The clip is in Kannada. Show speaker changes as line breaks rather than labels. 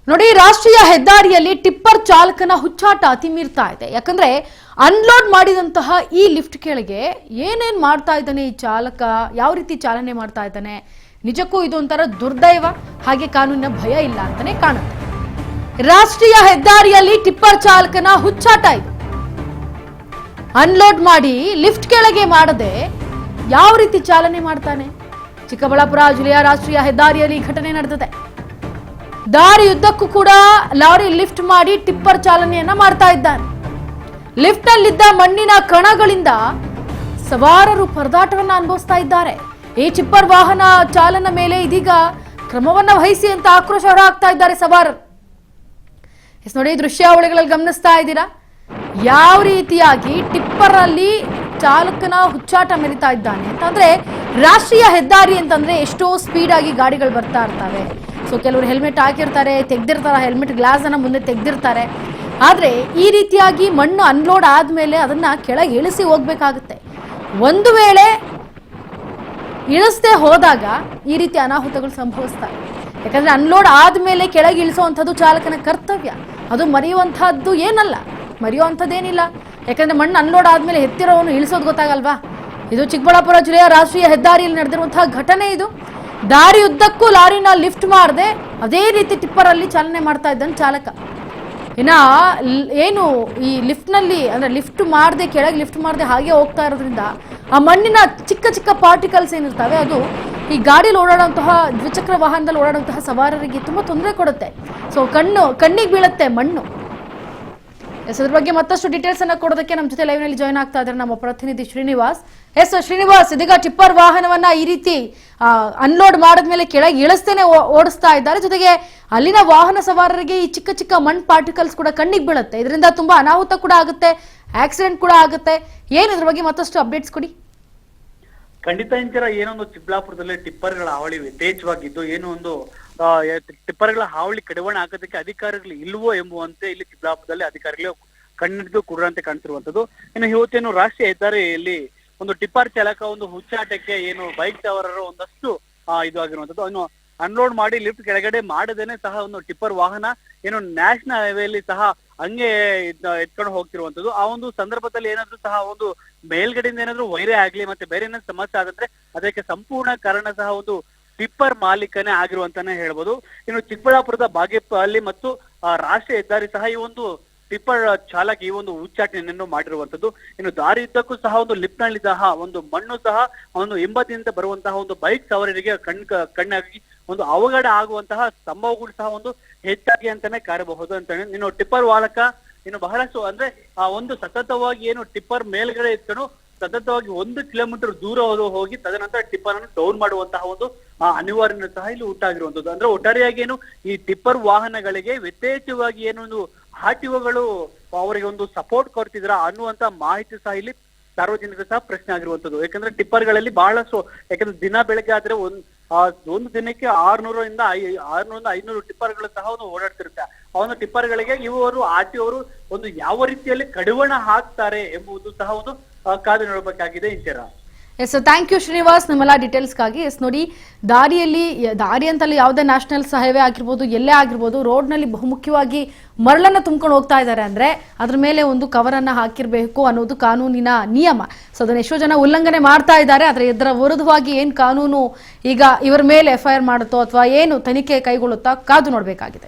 ನೋಡಿ, ರಾಷ್ಟ್ರೀಯ ಹೆದ್ದಾರಿಯಲ್ಲಿ ಟಿಪ್ಪರ್ ಚಾಲಕನ ಹುಚ್ಚಾಟ ಅತಿಮೀರ್ತಾ ಇದೆ. ಯಾಕಂದ್ರೆ ಅನ್ಲೋಡ್ ಮಾಡಿದಂತಹ ಈ ಲಿಫ್ಟ್ ಕೆಳಗೆ ಏನೇನ್ ಮಾಡ್ತಾ ಇದ್ದಾನೆ ಈ ಚಾಲಕ, ಯಾವ ರೀತಿ ಚಾಲನೆ ಮಾಡ್ತಾ ಇದ್ದಾನೆ, ನಿಜಕ್ಕೂ ಇದು ಒಂಥರ ದುರ್ದೈವ, ಹಾಗೆ ಕಾನೂನಿನ ಭಯ ಇಲ್ಲ ಅಂತಾನೆ ಕಾಣುತ್ತೆ. ರಾಷ್ಟ್ರೀಯ ಹೆದ್ದಾರಿಯಲ್ಲಿ ಟಿಪ್ಪರ್ ಚಾಲಕನ ಹುಚ್ಚಾಟ ಇದು. ಅನ್ಲೋಡ್ ಮಾಡಿ ಲಿಫ್ಟ್ ಕೆಳಗೆ ಮಾಡದೆ ಯಾವ ರೀತಿ ಚಾಲನೆ ಮಾಡ್ತಾನೆ. ಚಿಕ್ಕಬಳ್ಳಾಪುರ ಜಿಲ್ಲೆಯ ರಾಷ್ಟ್ರೀಯ ಹೆದ್ದಾರಿಯಲ್ಲಿ ಘಟನೆ ನಡೆದಿದೆ. ದಾರಿಯುದ್ದಕ್ಕೂ ಕೂಡ ಲಾರಿ ಲಿಫ್ಟ್ ಮಾಡಿ ಟಿಪ್ಪರ್ ಚಾಲನೆಯನ್ನ ಮಾಡ್ತಾ ಇದ್ದಾನೆ. ಲಿಫ್ಟ್ ನಲ್ಲಿದ್ದ ಮಣ್ಣಿನ ಕಣಗಳಿಂದ ಸವಾರರು ಪರದಾಟವನ್ನ ಅನುಭವಿಸ್ತಾ ಇದ್ದಾರೆ. ಈ ಟಿಪ್ಪರ್ ವಾಹನ ಚಾಲನ ಮೇಲೆ ಇದೀಗ ಕ್ರಮವನ್ನ ವಹಿಸಿ ಅಂತ ಆಕ್ರೋಶ ಹೊರಹಾಕ್ತಾ ಇದ್ದಾರೆ ಸವಾರರು. ನೋಡಿ, ದೃಶ್ಯಾವಳಿಗಳಲ್ಲಿ ಗಮನಿಸ್ತಾ ಇದ್ದೀರಾ ಯಾವ ರೀತಿಯಾಗಿ ಟಿಪ್ಪರ್ ಅಲ್ಲಿ ಚಾಲಕನ ಹುಚ್ಚಾಟ ಮೆರಿತಾ ಇದ್ದಾನೆ ಅಂತಂದ್ರೆ. ರಾಷ್ಟ್ರೀಯ ಹೆದ್ದಾರಿ ಅಂತಂದ್ರೆ ಎಷ್ಟೋ ಸ್ಪೀಡ್ ಆಗಿ ಗಾಡಿಗಳು ಬರ್ತಾ ಇರ್ತವೆ. ಸೊ ಕೆಲವರು ಹೆಲ್ಮೆಟ್ ಹಾಕಿರ್ತಾರೆ, ತೆಗ್ದಿರ್ತಾರೆ, ಹೆಲ್ಮೆಟ್ ಗ್ಲಾಸ್ ಅನ್ನ ಮುಂದೆ ತೆಗ್ದಿರ್ತಾರೆ. ಆದ್ರೆ ಈ ರೀತಿಯಾಗಿ ಮಣ್ಣು ಅನ್ಲೋಡ್ ಆದ್ಮೇಲೆ ಅದನ್ನ ಕೆಳಗೆ ಇಳಿಸಿ ಹೋಗ್ಬೇಕಾಗುತ್ತೆ. ಒಂದು ವೇಳೆ ಇಳಿಸದೆ ಹೋದಾಗ ಈ ರೀತಿ ಅನಾಹುತಗಳು ಸಂಭವಿಸ್ತವೆ. ಯಾಕಂದ್ರೆ ಅನ್ಲೋಡ್ ಆದ್ಮೇಲೆ ಕೆಳಗೆ ಇಳಿಸುವಂಥದ್ದು ಚಾಲಕನ ಕರ್ತವ್ಯ. ಅದು ಮರೆಯುವಂತಹದ್ದು ಏನಲ್ಲ, ಮರೆಯುವಂಥದ್ದೇನಿಲ್ಲ. ಯಾಕಂದ್ರೆ ಮಣ್ಣು ಅನ್ಲೋಡ್ ಆದ್ಮೇಲೆ ಎತ್ತಿರೋವನ್ನು ಇಳಿಸೋದು ಗೊತ್ತಾಗಲ್ವಾ. ಇದು ಚಿಕ್ಕಬಳ್ಳಾಪುರ ಜಿಲ್ಲೆಯ ರಾಷ್ಟ್ರೀಯ ಹೆದ್ದಾರಿಯಲ್ಲಿ ನಡೆದಿರುವಂತಹ ಘಟನೆ ಇದು. ದಾರಿಯುದ್ದಕ್ಕೂ ಲಾರಿನ ಲಿಫ್ಟ್ ಮಾಡದೆ ಅದೇ ರೀತಿ ಟಿಪ್ಪರ್ ಅಲ್ಲಿ ಚಾಲನೆ ಮಾಡ್ತಾ ಇದ್ದಾನೆ ಚಾಲಕ. ಇನ್ನ ಏನು ಈ ಲಿಫ್ಟ್ ನಲ್ಲಿ ಅಂದ್ರೆ ಲಿಫ್ಟ್ ಮಾಡದೆ, ಕೆಳಗೆ ಲಿಫ್ಟ್ ಮಾಡದೆ ಹಾಗೆ ಹೋಗ್ತಾ ಇರೋದ್ರಿಂದ ಆ ಮಣ್ಣಿನ ಚಿಕ್ಕ ಚಿಕ್ಕ ಪಾರ್ಟಿಕಲ್ಸ್ ಏನಿರ್ತವೆ ಅದು ಈ ಗಾಡಿಯಲ್ಲಿ ಓಡಾಡುವಂತಹ ದ್ವಿಚಕ್ರ ವಾಹನದಲ್ಲಿ ಓಡಾಡುವಂತಹ ಸವಾರರಿಗೆ ತುಂಬಾ ತೊಂದರೆ ಕೊಡುತ್ತೆ. ಸೊ ಕಣ್ಣಿಗೆ ಬೀಳುತ್ತೆ ಮಣ್ಣು. ಅದ್ರ ಬಗ್ಗೆ ಮತ್ತಷ್ಟು ಡೀಟೇಲ್ಸ್ ಅನ್ನ ಕೊಡೋದಕ್ಕೆ ನಮ್ಮ ಜೊತೆ ಲೈವ್ ನಲ್ಲಿ ಜಾಯ್ನ್ ಆಗ್ತಾ ಇದ್ದಾರೆ ನಮ್ಮ ಪ್ರತಿನಿಧಿ ಶ್ರೀನಿವಾಸ್. ಶ್ರೀನಿವಾಸ್, ಇದೀಗ ಟಿಪ್ಪರ್ ವಾಹನವನ್ನ ಈ ರೀತಿ ಅನ್ಲೋಡ್ ಮಾಡಿದ್ಮೇಲೆ ಕೆಳಗೆ ಇಳಿಸ್ತೇನೆ ಓಡಿಸ್ತಾ ಇದ್ದಾರೆ. ಜೊತೆಗೆ ಅಲ್ಲಿನ ವಾಹನ ಸವಾರರಿಗೆ ಈ ಚಿಕ್ಕ ಚಿಕ್ಕ ಮಣ್ಣು ಪಾರ್ಟಿಕಲ್ಸ್ ಕೂಡ ಕಣ್ಣಿಗೆ ಬೀಳುತ್ತೆ. ಇದರಿಂದ ತುಂಬಾ ಅನಾಹುತ ಕೂಡ ಆಗುತ್ತೆ, ಆಕ್ಸಿಡೆಂಟ್ ಕೂಡ ಆಗುತ್ತೆ. ಏನು ಇದ್ರ ಬಗ್ಗೆ ಮತ್ತಷ್ಟು ಅಪ್ಡೇಟ್ಸ್ ಕೊಡಿ.
ಖಂಡಿತ ಇಂಚರ, ಏನೊಂದು ಚಿಕ್ಕಬಳ್ಳಾಪುರದಲ್ಲಿ ಟಿಪ್ಪರ್ಗಳ ಹಾವಳಿ ಯಥೇಚ್ಛವಾಗಿದ್ದು, ಏನು ಒಂದು ಟಿಪ್ಪರ್ಗಳ ಹಾವಳಿ ಕಡಿವಾಣ ಹಾಕೋದಕ್ಕೆ ಅಧಿಕಾರಿಗಳು ಇಲ್ವೋ ಎಂಬುವಂತೆ ಇಲ್ಲಿ ಚಿಕ್ಕಬಳ್ಳಾಪುರದಲ್ಲಿ ಅಧಿಕಾರಿಗಳು ಕಣ್ಣಿಡಿದು ಕೂಡಂತೆ ಕಾಣ್ತಿರುವಂತದ್ದು. ಇನ್ನು ಇವತ್ತೇನು ರಾಷ್ಟ್ರೀಯ ಹೆದ್ದಾರಿಯಲ್ಲಿ ಒಂದು ಟಿಪ್ಪರ್ ಚಾಲಕ ಒಂದು ಹುಚ್ಚಾಟಕ್ಕೆ ಏನು ಬೈಕ್ ಸವಾರರು ಒಂದಷ್ಟು ಇದು ಆಗಿರುವಂತದ್ದು. ಇನ್ನು ಅನ್ಲೋಡ್ ಮಾಡಿ ಲಿಫ್ಟ್ ಕೆಳಗಡೆ ಮಾಡದೇನೆ ಸಹ ಒಂದು ಟಿಪ್ಪರ್ ವಾಹನ ಏನು ನ್ಯಾಷನಲ್ ಹೈವೇಲಿ ಸಹ ಹಂಗೆ ಎತ್ಕೊಂಡು ಹೋಗ್ತಿರುವಂತದ್ದು. ಆ ಒಂದು ಸಂದರ್ಭದಲ್ಲಿ ಏನಾದ್ರೂ ಸಹ ಒಂದು ಮೇಲ್ಗಡೆಯಿಂದ ಏನಾದ್ರೂ ವೈರೇ ಆಗ್ಲಿ ಮತ್ತೆ ಬೇರೆ ಏನಾದ್ರು ಸಮಸ್ಯೆ ಆದಂದ್ರೆ ಅದಕ್ಕೆ ಸಂಪೂರ್ಣ ಕಾರಣ ಸಹ ಒಂದು ಟಿಪ್ಪರ್ ಮಾಲೀಕನೇ ಆಗಿರುವಂತಾನೆ ಹೇಳ್ಬೋದು. ಇನ್ನು ಚಿಕ್ಕಬಳ್ಳಾಪುರದ ಬಾಗೇಪಲ್ಲಿ ಮತ್ತು ರಾಷ್ಟ್ರೀಯ ಹೆದ್ದಾರಿ ಸಹ ಈ ಒಂದು ಟಿಪ್ಪರ್ ಚಾಲಕ ಈ ಒಂದು ಹುಚ್ಚಾಟನೆಯನ್ನು ಮಾಡಿರುವಂತದ್ದು. ಇನ್ನು ದಾರಿಯುದ್ದಕ್ಕೂ ಸಹ ಒಂದು ಲಿಫ್ಟ್ ನಲ್ಲಿ ಸಹ ಒಂದು ಮಣ್ಣು ಸಹ ಒಂದು ಹಿಂಬದಿಯಿಂದ ಬರುವಂತಹ ಒಂದು ಬೈಕ್ ಸವಾರರಿಗೆ ಕಣ್ಣಾಗಿ ಒಂದು ಅವಘಡ ಆಗುವಂತಹ ಸಂಭವಗಳು ಸಹ ಒಂದು ಹೆಚ್ಚಾಗಿ ಅಂತಾನೆ ಕಾರಬಹುದು ಅಂತಾನೆ. ಇನ್ನು ಟಿಪ್ಪರ್ ಚಾಲಕ ಇನ್ನು ಬಹಳಷ್ಟು ಅಂದ್ರೆ ಒಂದು ಸತತವಾಗಿ ಏನು ಟಿಪ್ಪರ್ ಮೇಲ್ಗಡೆ ಇಟ್ಕೊಂಡು ಸತತವಾಗಿ 1 ಕಿಲೋಮೀಟರ್ ದೂರ ಹೋಗಿ ತದನಂತರ ಟಿಪ್ಪರ್ ಅನ್ನು ಡೌನ್ ಮಾಡುವಂತಹ ಒಂದು ಅನಿವಾರ್ಯತೆ ಸಹ ಇಲ್ಲಿ ಉಂಟಾಗಿರುವಂತದ್ದು. ಅಂದ್ರೆ ಒಟ್ಟಾರೆಯಾಗಿ ಏನು ಈ ಟಿಪ್ಪರ್ ವಾಹನಗಳಿಗೆ ಯಥೇಚ್ಛವಾಗಿ ಏನೊಂದು ಆರ್ಟಿಒಗಳು ಅವರಿಗೆ ಒಂದು ಸಪೋರ್ಟ್ ಕೊಡ್ತಿದ್ರ ಅನ್ನುವಂತ ಮಾಹಿತಿ ಸಹ ಇಲ್ಲಿ ಸಾರ್ವಜನಿಕರು ಸಹ ಪ್ರಶ್ನೆ ಆಗಿರುವಂತದ್ದು. ಯಾಕಂದ್ರೆ ಟಿಪ್ಪರ್ಗಳಲ್ಲಿ ಬಹಳಷ್ಟು, ಯಾಕಂದ್ರೆ ದಿನ ಬೆಳಗ್ಗೆ ಆದ್ರೆ ಒಂದು ದಿನಕ್ಕೆ 600ರಿಂದ 500 ಟಿಪ್ಪರ್ಗಳು ಸಹ ಒಂದು ಓಡಾಡ್ತಿರುತ್ತೆ. ಆ ಒಂದು ಟಿಪ್ಪರ್ಗಳಿಗೆ ಇವರು ಆರ್ಟಿಒರು ಒಂದು ಯಾವ ರೀತಿಯಲ್ಲಿ ಕಡಿವಾಣ ಹಾಕ್ತಾರೆ ಎಂಬುದು ಸಹ ಒಂದು ಕಾದು ನೋಡಬೇಕಾಗಿದೆ Inchara.
Yes, thank you Srinivas ನಿಮ್ಮೆಲ್ಲ ಡೀಟೇಲ್ಸ್ಗಾಗಿ. ನೋಡಿ, ದಾರಿ ಅಂತಲ್ಲಿ ಯಾವುದೇ ನ್ಯಾಷನಲ್ ಹೈವೇ ಆಗಿರ್ಬೋದು, ಎಲ್ಲೇ ಆಗಿರ್ಬೋದು, ರೋಡ್ನಲ್ಲಿ ಬಹುಮುಖ್ಯವಾಗಿ ಮರಳನ್ನು ತುಂಬ್ಕೊಂಡು ಹೋಗ್ತಾ ಇದ್ದಾರೆ ಅಂದ್ರೆ ಅದ್ರ ಮೇಲೆ ಒಂದು ಕವರನ್ನ ಹಾಕಿರ್ಬೇಕು ಅನ್ನೋದು ಕಾನೂನಿನ ನಿಯಮ. ಸೊ ಅದನ್ನ ಎಷ್ಟೋ ಜನ ಉಲ್ಲಂಘನೆ ಮಾಡ್ತಾ ಇದ್ದಾರೆ. ಆದ್ರೆ ಇದರ ವಿರುದ್ಧವಾಗಿ ಏನ್ ಕಾನೂನು ಈಗ ಇವರ ಮೇಲೆ FIR ಮಾಡುತ್ತೋ ಅಥವಾ ಏನು ತನಿಖೆ ಕೈಗೊಳ್ಳುತ್ತಾ ಕಾದು ನೋಡ್ಬೇಕಾಗಿದೆ.